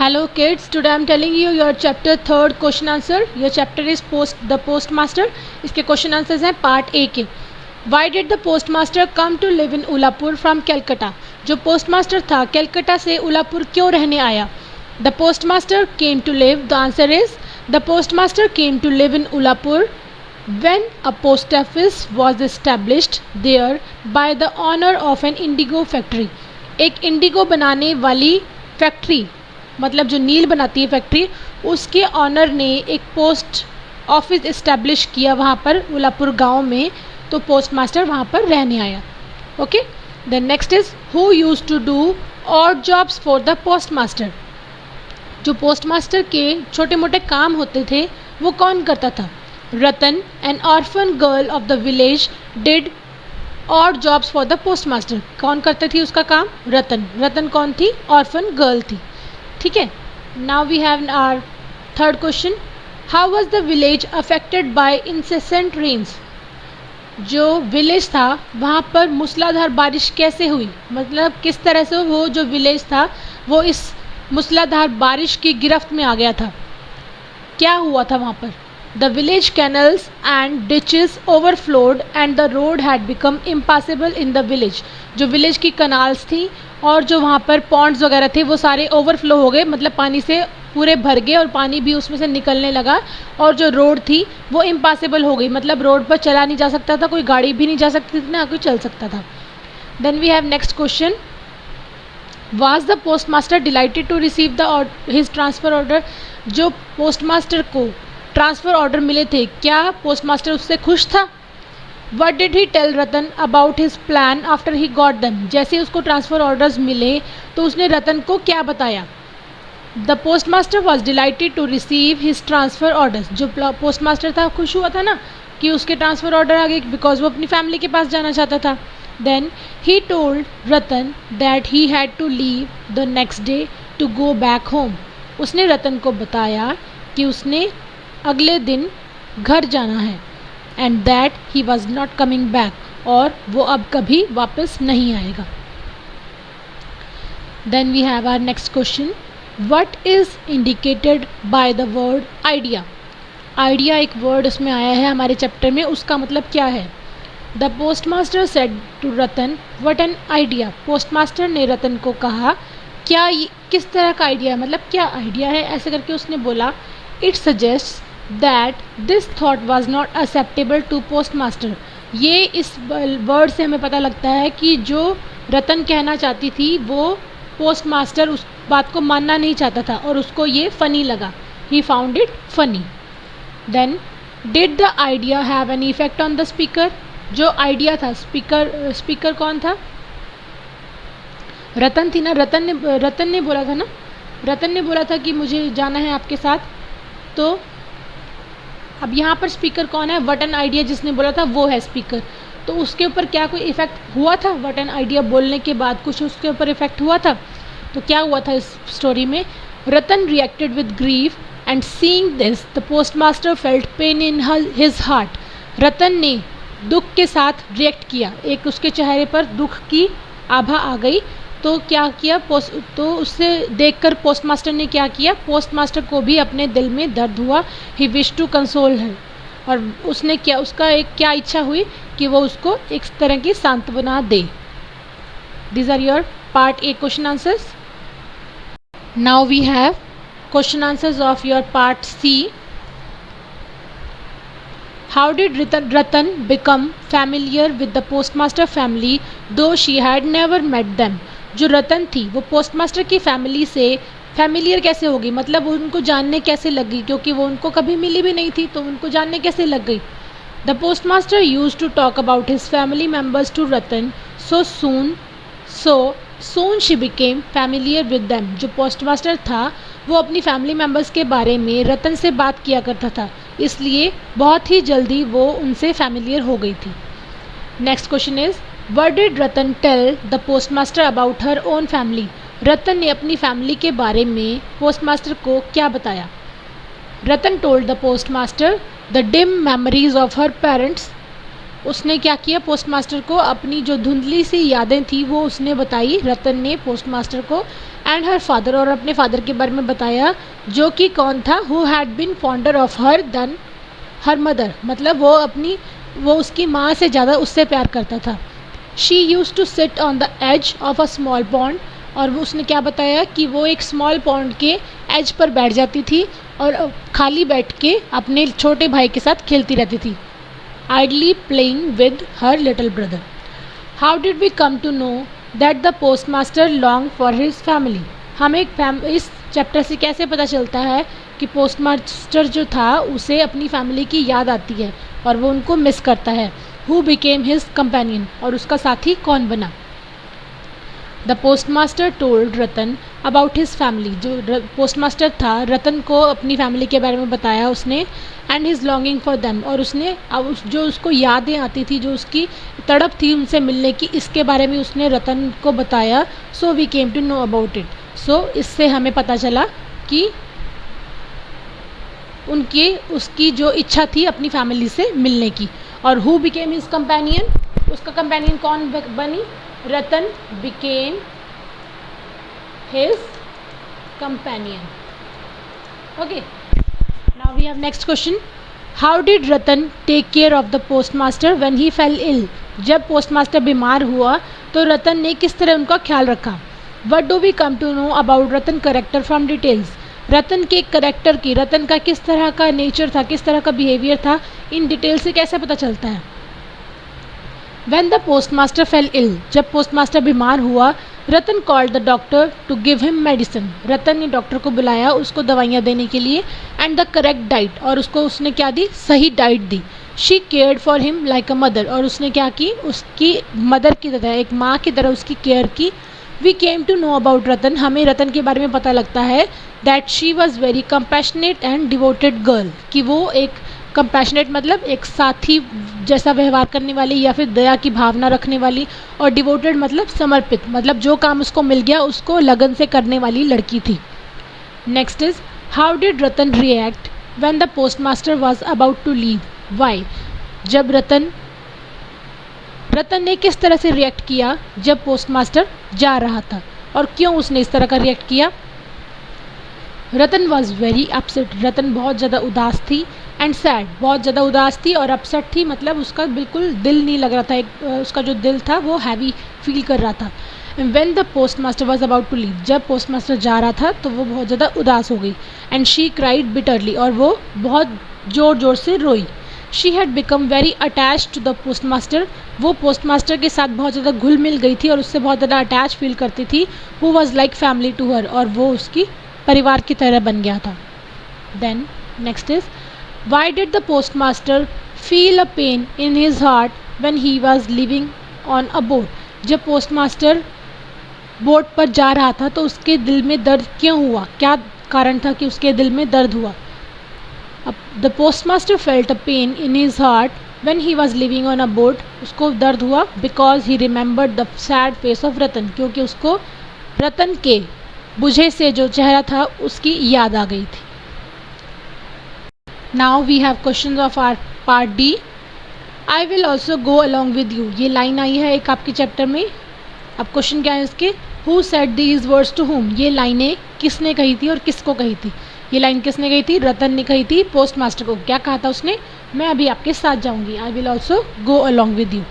Hello kids, today I am telling you your chapter 3rd question answer. Your chapter is the postmaster. इसके question answers हैं part A के. Why did the postmaster come to live in Ullaipur from Calcutta? जो postmaster था कलकत्ता से उलापुर क्यों रहने आया? The postmaster came to live. The answer is the postmaster came to live in Ullaipur when a post office was established there by the owner of an indigo factory. एक Indigo बनाने वाली factory, मतलब जो नील बनाती है factory, उसके honour ने एक पोस्ट ऑफिस इस्टेब्लिश किया वहाँ पर उलापुर गांव में, तो पोस्ट मास्टर वहाँ पर रहने आया. Okay, then next is who use to do odd jobs for the post master. जो पोस्ट मास्टर के छोटे मोटे काम होते थे वो कौन करता था? Ratan, an orphan girl of the village, did odd jobs for the post master. कौन करती थी उसका काम? रतन. रतन कौन थी? ऑर्फन गर्ल थी. ठीक है. Now we have our third question. How was the village affected by incessant rains. जो विलेज था वहाँ पर मूसलाधार बारिश कैसे हुई, मतलब किस तरह से वो जो विलेज था वो इस मूसलाधार बारिश की गिरफ्त में आ गया था. क्या हुआ था वहाँ पर? The village canals and ditches overflowed and the road had become impossible in the village. जो विलेज की कनाल्स थी और जो वहाँ पर पॉन्ड्स वगैरह थे वो सारे ओवरफ्लो हो गए, मतलब पानी से पूरे भर गए और पानी भी उसमें से निकलने लगा, और जो रोड थी वो इम्पॉसिबल हो गई, मतलब रोड पर चला नहीं जा सकता था, कोई गाड़ी भी नहीं जा सकती थी, ना कोई चल सकता था. Then we have next question. Was the post master delighted to receive the his transfer order. जो पोस्ट मास्टर को ट्रांसफ़र ऑर्डर मिले थे, क्या पोस्ट मास्टर उससे खुश था? What did he tell Ratan about his plan after he got them. जैसे उसको ट्रांसफ़र ऑर्डर्स मिले तो उसने रतन को क्या बताया? The postmaster was delighted to receive his transfer orders. जो पोस्ट मास्टर था खुश हुआ था ना कि उसके ट्रांसफ़र ऑर्डर आ गए, बिकॉज वो अपनी फैमिली के पास जाना चाहता था. Then he told Ratan that he had to leave the next day to go back home. उसने रतन को बताया कि उसने अगले दिन घर जाना है, and that he was not coming back, और वो अब कभी वापस नहीं आएगा. Then we have our next question. What is indicated by the word idea. Idea एक वर्ड उसमें आया है हमारे चैप्टर में, उसका मतलब क्या है? The postmaster said to Ratan what an idea. Post master ने रतन को कहा क्या ये किस तरह का आइडिया है, मतलब क्या आइडिया है, ऐसे करके उसने बोला. It suggests that this thought was not acceptable to postmaster. ये इस वर्ड से हमें पता लगता है कि जो रतन कहना चाहती थी वो पोस्ट मास्टर उस बात को मानना नहीं चाहता था और उसको ये फ़नी लगा. He found it funny. Then did the idea have an effect on the speaker. जो आइडिया था, स्पीकर कौन था? रतन थी ना. रतन ने बोला था ना, रतन ने बोला था कि मुझे जाना है आपके साथ. तो अब यहाँ पर स्पीकर कौन है? वट एन आइडिया जिसने बोला था वो है स्पीकर. तो उसके ऊपर क्या कोई इफेक्ट हुआ था? वट एन आइडिया बोलने के बाद कुछ उसके ऊपर इफेक्ट हुआ था. तो क्या हुआ था इस स्टोरी में? Ratan reacted with grief and seeing this the post master felt pain in his heart. Ratan ने दुख के साथ रिएक्ट किया, एक उसके चेहरे पर दुख की आभा आ गई. तो क्या किया तो उससे देखकर पोस्ट मास्टर ने क्या किया? पोस्ट मास्टर को भी अपने दिल में दर्द हुआ. ही विश टू कंसोल है, और उसने क्या, उसका एक क्या इच्छा हुई कि वो उसको एक तरह की सांत्वना दे. These are your part A question answers. Now we have question answers of your part C. How did Ratan become familiar with the postmaster family though she had never met them. जो रतन थी वो postmaster की family से familiar कैसे होगी, मतलब उनको जानने कैसे लग गई, क्योंकि वो उनको कभी मिली भी नहीं थी, तो उनको जानने कैसे लग गई. The postmaster used to talk about his family members to Ratan so soon she became familiar with them. जो पोस्टमास्टर था वो अपनी फैमिली मेम्बर्स के बारे में रतन से बात किया करता था, इसलिए बहुत ही जल्दी वो उनसे फैमिलियर हो गई थी. Next question is what did Ratan tell the postmaster about her own family. Ratan ने अपनी फैमिली के बारे में पोस्टमास्टर को क्या बताया? Ratan told the postmaster the dim memories of her parents. उसने क्या किया, पोस्ट मास्टर को अपनी जो धुंधली सी यादें थी वो उसने बताई, रतन ने पोस्ट मास्टर को, एंड हर फादर, और अपने फादर के बारे में बताया, जो कि कौन था, who had been fonder of her than her mother, मतलब वो उसकी माँ से ज़्यादा उससे प्यार करता था। She used to sit on the edge of a small pond, और वो उसने क्या बताया कि वो एक स्मॉल पॉन्ड के एज पर बैठ जाती थी और खाली बैठ के अपने छोटे भाई के साथ खेलती रहती थी, idly playing with her little brother. How did we come to know that the postmaster longed for his family? हमें इस चैप्टर से कैसे पता चलता है कि पोस्टमास्टर जो था उसे अपनी फैमिली की याद आती है और वो उनको मिस करता है। Who became his companion? और उसका साथी कौन बना? The postmaster told Ratan about his family, जो पोस्टमास्टर था रतन को अपनी फैमिली के बारे में बताया उसने, and his longing for them, और उसने जो उसको यादें आती थी, जो उसकी तड़प थी उनसे मिलने की, इसके बारे में उसने रतन को बताया। So we came to know about it, so इससे हमें पता चला कि उसकी जो इच्छा थी अपनी फैमिली से मिलने की। और हु बिकेम हिज कंपेनियन, उसका कंपेनियन कौन बनी, Ratan became his companion. Okay, now we have next question. How did Ratan take care of the postmaster when he fell ill? जब पोस्टमास्टर बीमार हुआ तो रतन ने किस तरह उनका ख्याल रखा? What do we come to know about Ratan character from details? Ratan के करेक्टर की, रतन का किस तरह का नेचर था, किस तरह का बिहेवियर था, इन डिटेल से कैसे पता चलता है? When the postmaster fell ill, जब पोस्टमास्टर बीमार हुआ, रतन called the doctor to give him medicine. रतन ने डॉक्टर को बुलाया उसको दवाइयाँ देने के लिए, and the correct diet, और उसने क्या दी, सही diet the. She cared for him like a mother, और उसने क्या की, उसकी मदर की तरह, एक माँ की तरह उसकी केयर की। We came to know about रतन, हमें रतन के बारे में पता लगता है that she was very compassionate and devoted girl, कि वो एक कंपैशनेट मतलब एक साथी जैसा व्यवहार करने वाली या फिर दया की भावना रखने वाली, और डिवोटेड मतलब समर्पित, मतलब जो काम उसको मिल गया उसको लगन से करने वाली लड़की थी। Next is, how did Ratan react when the postmaster was about to leave? Why? जब रतन ने किस तरह से रिएक्ट किया जब पोस्टमास्टर जा रहा था, और क्यों उसने इस तरह का रिएक्ट किया? रतन वॉज वेरी अपसेट, रतन बहुत ज़्यादा उदास थी, एंड सैड, बहुत ज़्यादा उदास थी, और अपसेट थी मतलब उसका बिल्कुल दिल नहीं लग रहा था, उसका जो दिल था वो हैवी फील कर रहा था। When the postmaster was about to leave, जब पोस्टमास्टर जा रहा था तो वो बहुत ज़्यादा उदास हो गई, एंड शी क्राइड बिटरली, और वो बहुत ज़ोर ज़ोर से रोई। She had become very attach to the postmaster, वो पोस्टमास्टर के साथ बहुत ज़्यादा घुल मिल गई थी और उससे बहुत ज़्यादा अटैच फील करती थी। Who was like family to her, और वो उसकी परिवार की तरह बन गया था। Then next is, why did the postmaster feel a pain in his heart when he was living on a boat? जब पोस्टमास्टर बोट पर जा रहा था तो उसके दिल में दर्द क्यों हुआ, क्या कारण था कि उसके दिल में दर्द हुआ? The postmaster felt a pain in his heart when he was living on a boat, उसको दर्द हुआ because he remembered the sad face of Ratan, क्योंकि उसको रतन के बुझे से जो चेहरा था उसकी याद आ गई थी। Now we have question of our part D. I will also go along with you, ये लाइन आई है एक आपके चैप्टर में। अब क्वेश्चन क्या है इसके, who said these words to whom? ये लाइनें किसने कही थी और किसको कही थी? ये लाइन किसने कही थी? रतन ने कही थी पोस्टमास्टर को। क्या कहा था उसने? मैं अभी आपके साथ जाऊंगी, I will also go along with you.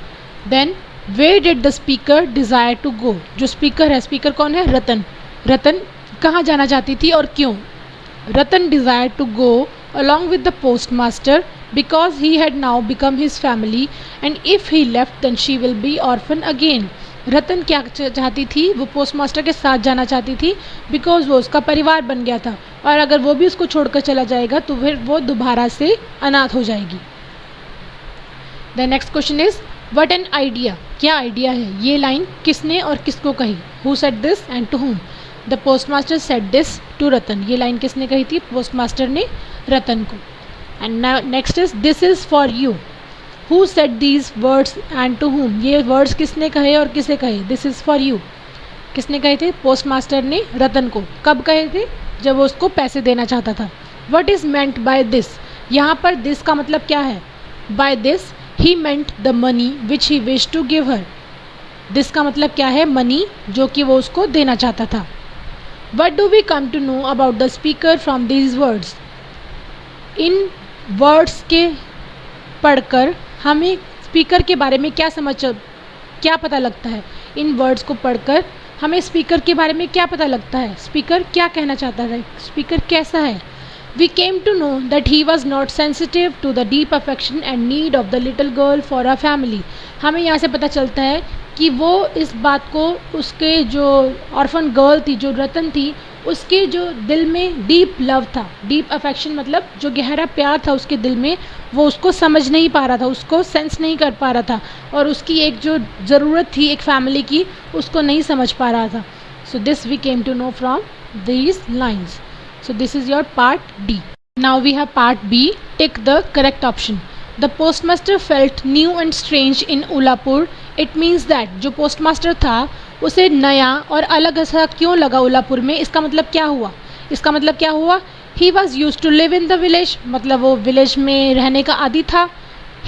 Then where did the speaker desire to go? जो स्पीकर है, स्पीकर कौन है? रतन। रतन कहाँ जाना चाहती थी और क्यों? Ratan desire to go along with the postmaster because he had now become his family and if he left then she will be orphan again. रतन क्या चाहती थी? वो पोस्टमास्टर के साथ जाना चाहती थी बिकॉज वो उसका परिवार बन गया था, और अगर वो भी उसको छोड़कर चला जाएगा तो फिर वो दोबारा से अनाथ हो जाएगी। The next question is, what an idea? क्या आइडिया है? ये लाइन किसने और किसको कही? Who said this and to whom? The postmaster said this to Ratan. ये लाइन किसने कही थी? पोस्टमास्टर ने रतन को। And next is, this is for you. Who said these words and to whom? ये वर्ड्स किसने कहे और किसे कहे? दिस इज फॉर यू किसने कहे थे? पोस्टमास्टर ने रतन को। कब कहे थे? जब वो उसको पैसे देना चाहता था। What is meant by this? यहाँ पर दिस का मतलब क्या है? By this he meant the money which he wish to give her. This का मतलब क्या है? मनी, जो कि वो उसको देना चाहता था। What do we come to know about the speaker from these words. इन वर्ड्स के पढ़कर हमें स्पीकर के बारे में क्या पता लगता है? इन वर्ड्स को पढ़कर हमें स्पीकर के बारे में क्या पता लगता है? स्पीकर क्या कहना चाहता है? स्पीकर कैसा है? We came to know that he was not sensitive to the deep affection and need of the little girl for her family. हमें यहाँ से पता चलता है कि वो इस बात को उसके जो ऑर्फन गर्ल थी, जो रतन थी, उसके जो दिल में डीप लव था, डीप अफेक्शन मतलब जो गहरा प्यार था उसके दिल में, वो उसको समझ नहीं पा रहा था, उसको सेंस नहीं कर पा रहा था, और उसकी एक जो ज़रूरत थी एक फैमिली की, उसको नहीं समझ पा रहा था. So this we came to know from these lines. So this is your part D. Now we have part B. Tick the correct option. The postmaster felt new and strange in Ullapur. It means that जो postmaster था उसे नया और अलग सा क्यों लगा उल्लापुर में? इसका मतलब क्या हुआ? इसका मतलब क्या हुआ? He was used to live in the village. मतलब वो विलेज में रहने का आदी था.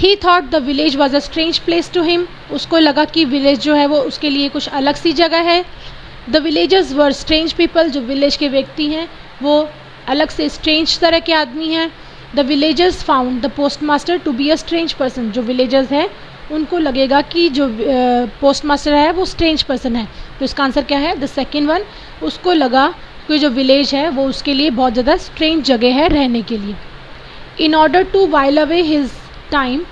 He thought the village was a strange place to him. उसको लगा कि विलेज जो है वो उसके लिए कुछ अलग सी जगह है. The villagers were strange people. जो विलेज के व्यक्ति हैं वो अलग से स्ट्रेंज तरह के आदमी हैं. The villagers found the postmaster to be a strange person. जो विलेजर्स हैं उनको लगेगा कि जो पोस्टमास्टर है वो स्ट्रेंज पर्सन है. तो इसका आंसर क्या है? The second one. उसको लगा कि जो विलेज है वो उसके लिए बहुत ज़्यादा स्ट्रेंज जगह है रहने के लिए. In order to while away his time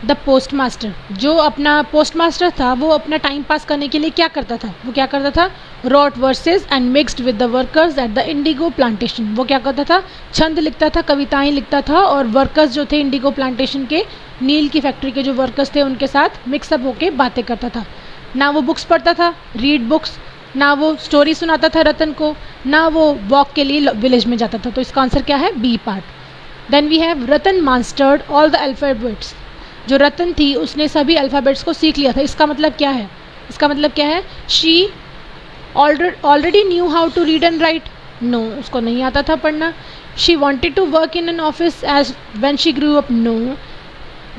the postmaster. जो अपना पोस्टमास्टर था वो अपना टाइम पास करने के लिए क्या करता था? वो क्या करता था? Wrote verses and mixed with the workers at the indigo plantation. वो क्या करता था? छंद लिखता था, कविताएं लिखता था, और वर्कर्स जो थे इंडिगो प्लांटेशन के, नील की फैक्ट्री के जो वर्कर्स थे उनके साथ मिक्सअप होके बातें करता था. ना वो बुक्स पढ़ता था, रीड बुक्स, ना वो स्टोरी सुनाता था रतन को, ना वो वॉक के लिए विलेज में जाता था. तो इसका आंसर क्या है? B part. Then we have Ratan mastered all the alphabets. जो रतन थी उसने सभी अल्फ़ाबेट्स को सीख लिया था. इसका मतलब क्या है? इसका मतलब क्या है? She already knew how to read and write. No, उसको नहीं आता था पढ़ना. She wanted to work in an office as when she grew up. No,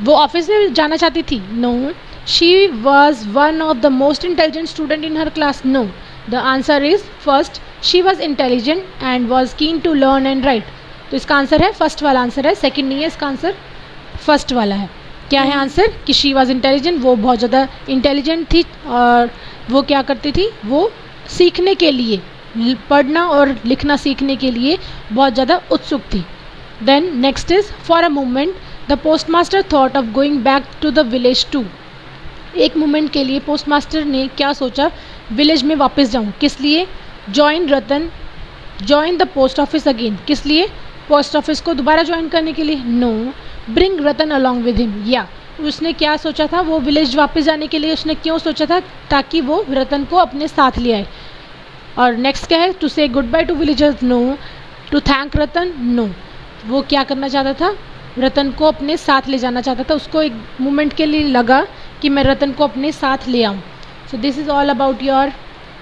वो ऑफिस में जाना चाहती थी. No, she was one of the most intelligent student in her class. No, the answer is first. She was intelligent and was keen to learn and write. तो इसका answer है first वाला answer है, second नहीं है. इसका answer first वाला है. क्या है आंसर? कि शी वॉज इंटेलिजेंट. वो बहुत ज़्यादा इंटेलिजेंट थी और वो क्या करती थी? वो सीखने के लिए, पढ़ना और लिखना सीखने के लिए बहुत ज़्यादा उत्सुक थी. Then next is for a moment the postmaster thought of going back to the village too. एक मोमेंट के लिए पोस्टमास्टर ने क्या सोचा? विलेज में वापस जाऊँ. किस लिए? Join Ratan, join the post office again. किस लिए? पोस्ट ऑफिस को दोबारा ज्वाइन करने के लिए. No, bring Ratan along with him. या उसने क्या सोचा था? वो विलेज वापस जाने के लिए उसने क्यों सोचा था? ताकि वो रतन को अपने साथ ले आए. और नेक्स्ट क्या है? To say goodbye to villagers. No, to thank Ratan. No, वो क्या करना चाहता था? रतन को अपने साथ ले जाना चाहता था. उसको एक मोमेंट के लिए लगा कि मैं रतन को अपने साथ ले आऊँ. So this is all about your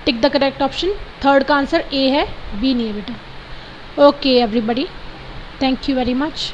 tick the correct option. Third का आंसर ए है, बी नहीं है बेटा. Okay everybody, thank you very much.